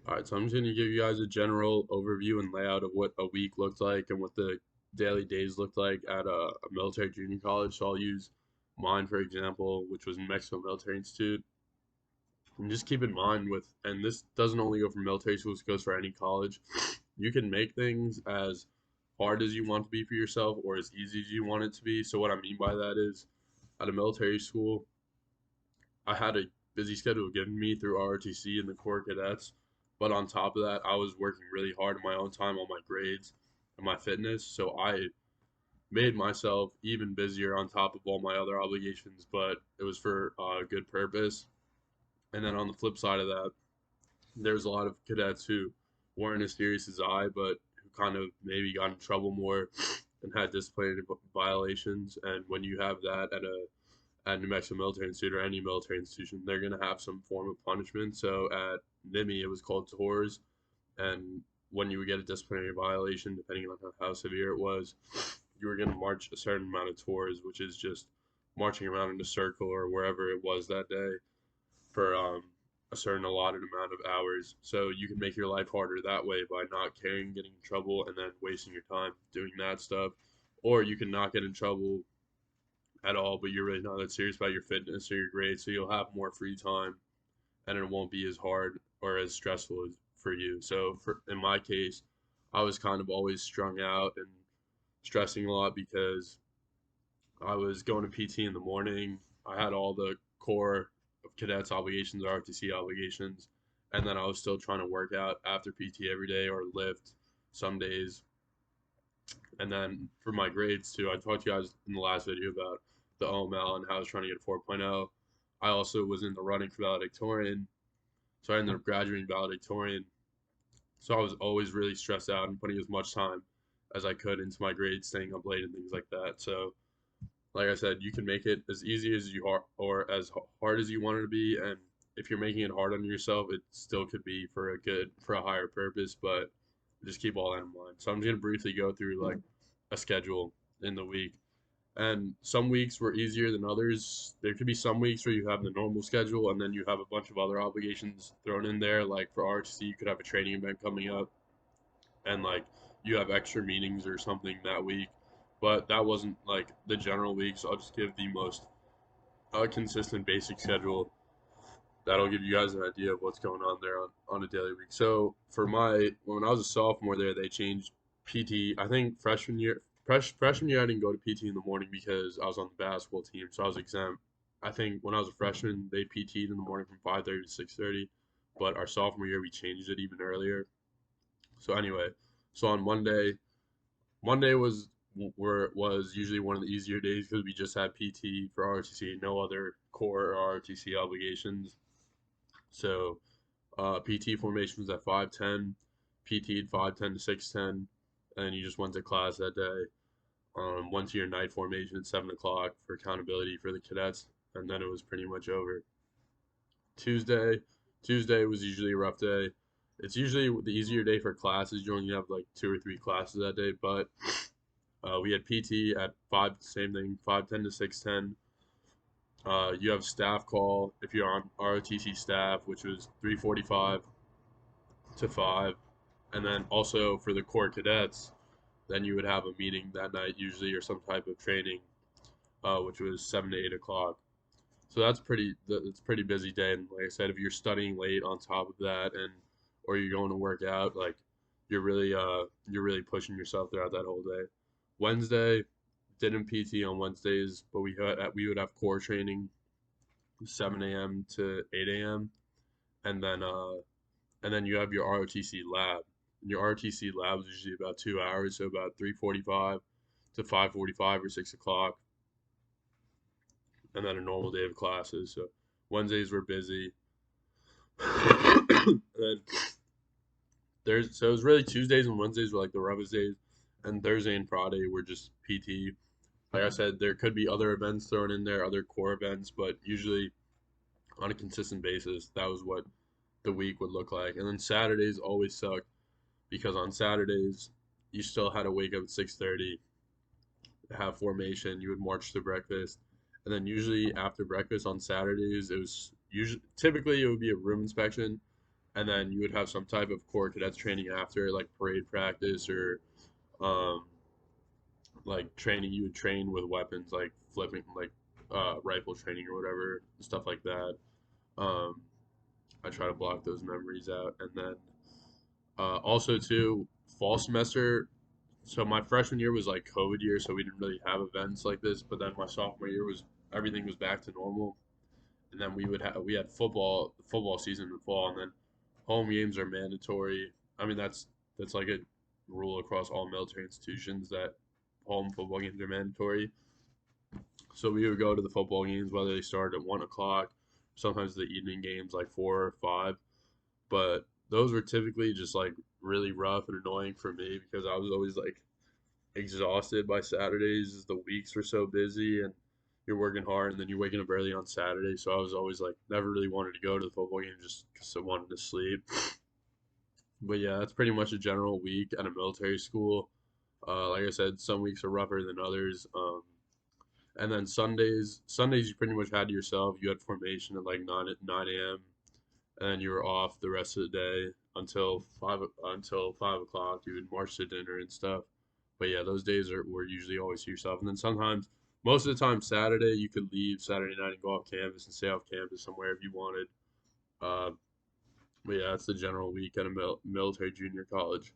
Alright, so I'm just going to give you guys a general overview and layout of what a week looked like and what the daily days looked like at a military junior college. So I'll use mine for example, which was New Mexico Military Institute. And just keep in mind and this doesn't only go for military schools, it goes for any college. You can make things as hard as you want to be for yourself or as easy as you want it to be. So what I mean by that is at a military school, I had a busy schedule given me through ROTC and the Corps Cadets, but on top of that, I was working really hard in my own time on my grades and my fitness. So I made myself even busier on top of all my other obligations, but it was for a good purpose. And then on the flip side of that, there's a lot of cadets who weren't as serious as I, but who kind of maybe got in trouble more and had disciplinary violations. And when you have that at New Mexico Military Institute or any military institution, they're going to have some form of punishment. So at NIMI, it was called tours. And when you would get a disciplinary violation, depending on how severe it was, you were going to march a certain amount of tours, which is just marching around in a circle or wherever it was that day for a certain allotted amount of hours. So you can make your life harder that way by not caring, getting in trouble, and then wasting your time doing that stuff. Or you can not get in trouble at all, but you're really not that serious about your fitness or your grades, so you'll have more free time and it won't be as hard or as stressful for you. So for in my case, I was kind of always strung out and stressing a lot because I was going to PT in the morning. I had all the core of cadets obligations, ROTC obligations, and then I was still trying to work out after PT every day or lift some days. And then for my grades too, I talked to you guys in the last video about the OML and how I was trying to get a 4.0. I also was in the running for valedictorian, so I ended up graduating valedictorian. So I was always really stressed out and putting as much time as I could into my grades, staying up late and things like that. So, like I said, you can make it as easy as you are or as hard as you want it to be. And if you're making it hard on yourself, it still could be for a higher purpose. But just keep all that in mind. So I'm just gonna briefly go through like a schedule in the week. And some weeks were easier than others. There could be some weeks where you have the normal schedule and then you have a bunch of other obligations thrown in there. Like for RTC, you could have a training event coming up and like you have extra meetings or something that week. But that wasn't like the general week, so I'll just give the most consistent basic schedule. That'll give you guys an idea of what's going on there on a daily week. So for when I was a sophomore there, they changed PT. I think freshman year I didn't go to PT in the morning because I was on the basketball team, so I was exempt. I think when I was a freshman, they PT'd in the morning from 5:30 to 6:30, but our sophomore year we changed it even earlier. So anyway, so on Monday was usually one of the easier days because we just had PT for ROTC, no other core or ROTC obligations. So PT formation was at 5:10, PT'd 5:10 to 6:10, and you just went to class that day. Went to your night formation at 7 o'clock for accountability for the cadets, and then it was pretty much over. Tuesday, Tuesday was usually a rough day. It's usually the easier day for classes. You only have like 2 or 3 classes that day, but we had PT at 5, same thing, 5:10 to 6:10. You have staff call if you're on ROTC staff, which was 3:45 to 5, and then also for the core cadets, then you would have a meeting that night usually or some type of training, which was 7 to 8 o'clock. So that's pretty busy day. And like I said, if you're studying late on top of that, and or you're going to work out, like you're really pushing yourself throughout that whole day. Wednesday, didn't PT on Wednesdays, but we would have core training 7 a.m. to 8 a.m. and then you have your ROTC lab. And your ROTC lab is usually about 2 hours, so about 3:45 to 5:45 or 6 o'clock, and then a normal day of classes. So Wednesdays were busy. And then so it was really Tuesdays and Wednesdays were like the roughest days, and Thursday and Friday were just PT. Like I said, there could be other events thrown in there, other core events, but usually on a consistent basis, that was what the week would look like. And then Saturdays always sucked because on Saturdays you still had to wake up at 6:30, have formation, you would march to breakfast, and then usually after breakfast on Saturdays it was usually typically it would be a room inspection, and then you would have some type of core cadets training after, like parade practice or um, like training. You would train with weapons like flipping, like rifle training or whatever, stuff like that. Um, I try to block those memories out, and then also too, fall semester. So my freshman year was like COVID year, so we didn't really have events like this. But then my sophomore year was everything was back to normal, and then we had football season in the fall, and then home games are mandatory. I mean that's like a rule across all military institutions that home football games are mandatory. So we would go to the football games whether they started at 1 o'clock, sometimes the evening games like 4 or 5. But those were typically just like really rough and annoying for me because I was always like exhausted by Saturdays. The weeks were so busy and you're working hard and then you're waking up early on Saturday. So I was always like never really wanted to go to the football game just because I wanted to sleep. But yeah, that's pretty much a general week at a military school. Like I said, some weeks are rougher than others. And then Sundays you pretty much had to yourself. You had formation at like 9 a.m. and then you were off the rest of the day until 5 o'clock. You would march to dinner and stuff. But yeah, those days were usually always to yourself. And then sometimes, most of the time, Saturday you could leave Saturday night and go off campus and stay off campus somewhere if you wanted. Uh, but yeah, that's the general week at a military junior college.